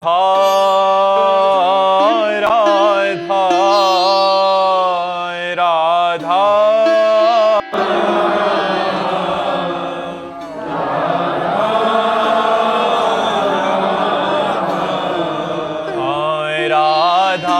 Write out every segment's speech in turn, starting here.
राधा राधा राधा राधा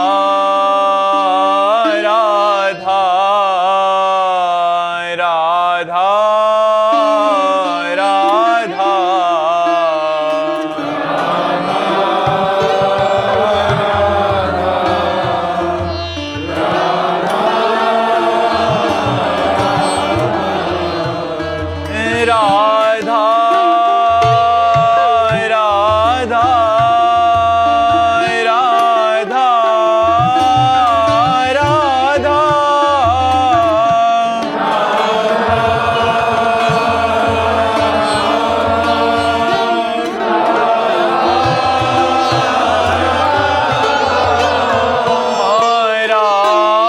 राधा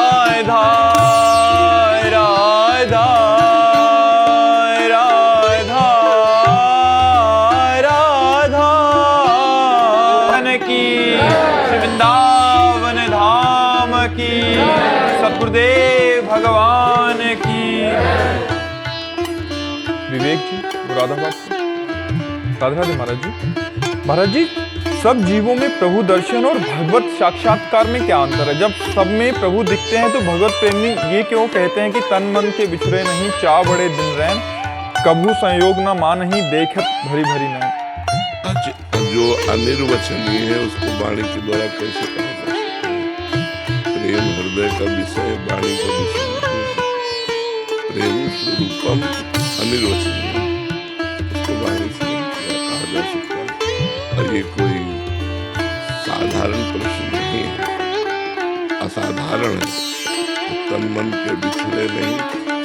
राधा राधा राधा राधा की वृंदावन धाम की सतगुरुदेव भगवान की। विवेक जी और राधा बाबू, राधे राधे महाराज जी, सब जीवों में प्रभु दर्शन और भगवत साक्षात्कार में क्या अंतर है? जब सब में प्रभु दिखते हैं तो भगवत प्रेमी ये क्यों कहते हैं कि तन मन के बिछड़े नहीं, चाह बड़े दिन रैन, कभू संयोग न मान ही देखत भरी भरी नैन। जो अनिर्वचनीय है उसको वाणी के द्वारा कैसे कहा जा सकता है? प्रेम हृदय का विषय, वाणी का विषय नहीं। प्रेम स्वरूपम अनिर्वचनीय, उसको वाणी से कहा जा सकता है। और ये कोई साधारण प्रश्न नहीं है, असाधारण है। तन मन के बिछड़े नहीं,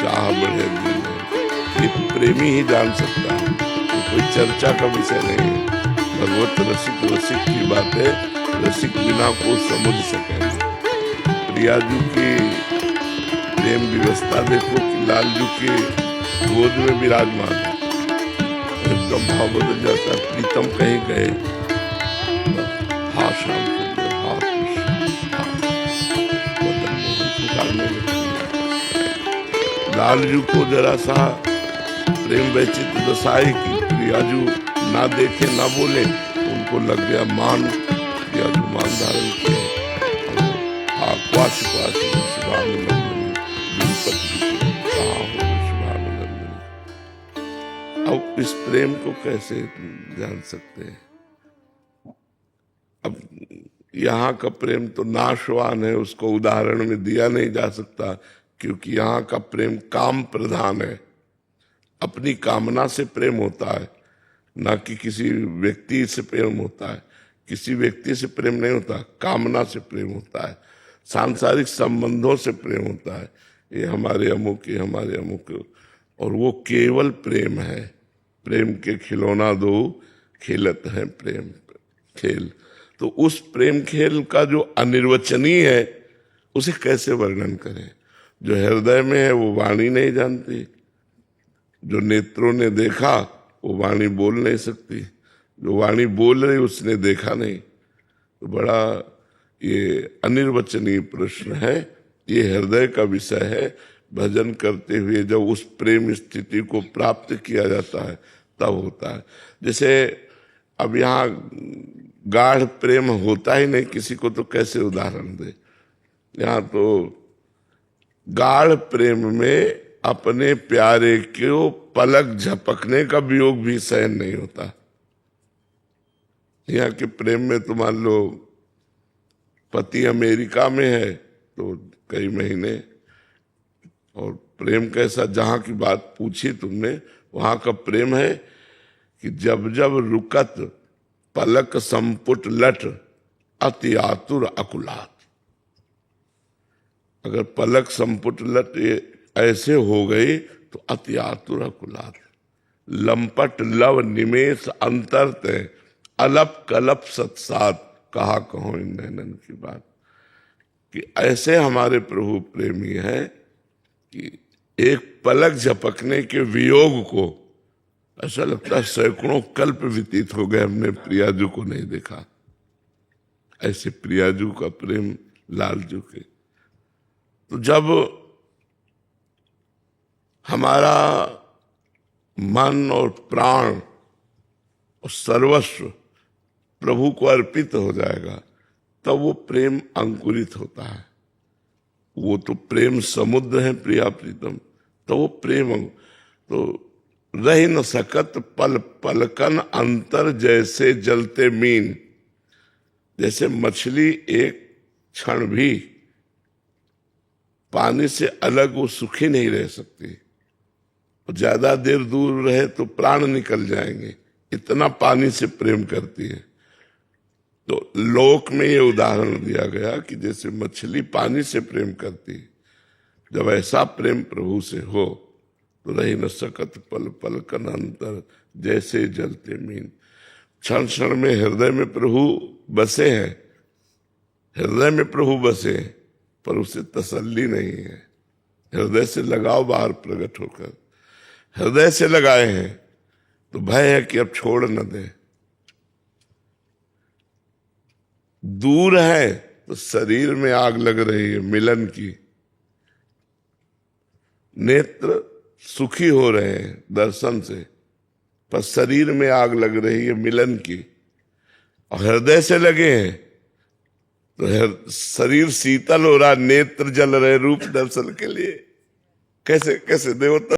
चाह बढ़े दिन नहीं, ये प्रेमी ही जान सकता है। ये कोई चर्चा का विषय नहीं है। भगवत रसिक की बातें रसिक बिना को समझ सकेंगे। प्रियाजू की प्रेम व्यवस्था देखो कि लालजू के गोद में विराजमान है, एकदम भाव बदल जाता है। प्रीतम कहीं गए, हा श्याम सुंदर, हा कृष्ण, मदन मोहन पुकारने लगती है। लालजू को जरा सा प्रेम वैचित्र दशाई की प्रियाजू ना देखे ना बोले तो उनको लग गया मान, प्रियाजू मान धारण किया। अब इस प्रेम को कैसे जान सकते हैं? अब यहाँ का प्रेम तो नाशवान है, उसको उदाहरण में दिया नहीं जा सकता, क्योंकि यहाँ का प्रेम काम प्रधान है। अपनी कामना से प्रेम होता है, ना कि किसी व्यक्ति से प्रेम होता है। किसी व्यक्ति से प्रेम नहीं होता, कामना से प्रेम होता है, सांसारिक संबंधों से प्रेम होता है। ये हमारे अमुक, ये हमारे अमुक, और वो केवल प्रेम है। प्रेम के खिलौना दो, खेलत है प्रेम खेल। तो उस प्रेम खेल का जो अनिर्वचनीय है उसे कैसे वर्णन करें? जो हृदय में है वो वाणी नहीं जानती, जो नेत्रों ने देखा वो वाणी बोल नहीं सकती, जो वाणी बोल रही उसने देखा नहीं। तो बड़ा ये अनिर्वचनीय प्रश्न है। ये हृदय का विषय है। भजन करते हुए जब उस प्रेम स्थिति को प्राप्त किया जाता है तब होता है। जैसे अब यहाँ गाढ़ प्रेम होता ही नहीं किसी को, तो कैसे उदाहरण दे? यहाँ तो गाढ़ प्रेम में अपने प्यारे को पलक झपकने का वियोग भी सहन नहीं होता। यहाँ के प्रेम में तो मान लो पति अमेरिका में है तो कई महीने, और प्रेम कैसा, जहाँ की बात पूछी तुमने, वहां का प्रेम है कि जब जब रुकत पलक संपुट लट अति आतुर अकुलात। अगर पलक संपुट लट ऐसे हो गई तो अति आतुर अकुलात। लंपट लव निमेष अंतर तय, अलप कलप सत्सात, कहा कहो इन नैनन की बात। कि ऐसे हमारे प्रभु प्रेमी हैं कि एक पलक झपकने के वियोग को ऐसा लगता है सैकड़ों कल्प व्यतीत हो गए, हमने प्रियाजू को नहीं देखा। ऐसे प्रियाजू का प्रेम लालजू के। तो जब हमारा मन और प्राण और सर्वस्व प्रभु को अर्पित हो जाएगा, तब वो प्रेम अंकुरित होता है। वो तो प्रेम समुद्र है प्रिया प्रीतम, तो वो प्रेम तो रह न सकत पल पलकन अंतर जैसे जलते मीन। जैसे मछली एक क्षण भी पानी से अलग वो सुखी नहीं रह सकती, ज्यादा देर दूर रहे तो प्राण निकल जाएंगे, इतना पानी से प्रेम करती है। तो लोक में ये उदाहरण दिया गया कि जैसे मछली पानी से प्रेम करती है, जब ऐसा प्रेम प्रभु से हो तो रही न सकत पल पलकन अंतर जैसे जलते मीन। क्षण क्षण में हृदय में प्रभु बसे हैं, हृदय में प्रभु बसे, पर उसे तसल्ली नहीं है। हृदय से लगाव बाहर प्रकट होकर हृदय से लगाए हैं तो भय है कि अब छोड़ न दे। दूर है तो शरीर में आग लग रही है मिलन की, नेत्र सुखी हो रहे हैं दर्शन से, पर शरीर में आग लग रही है मिलन की। और हृदय से लगे हैं तो शरीर शीतल हो रहा, नेत्र जल रहे रूप दर्शन के लिए। कैसे कैसे देवता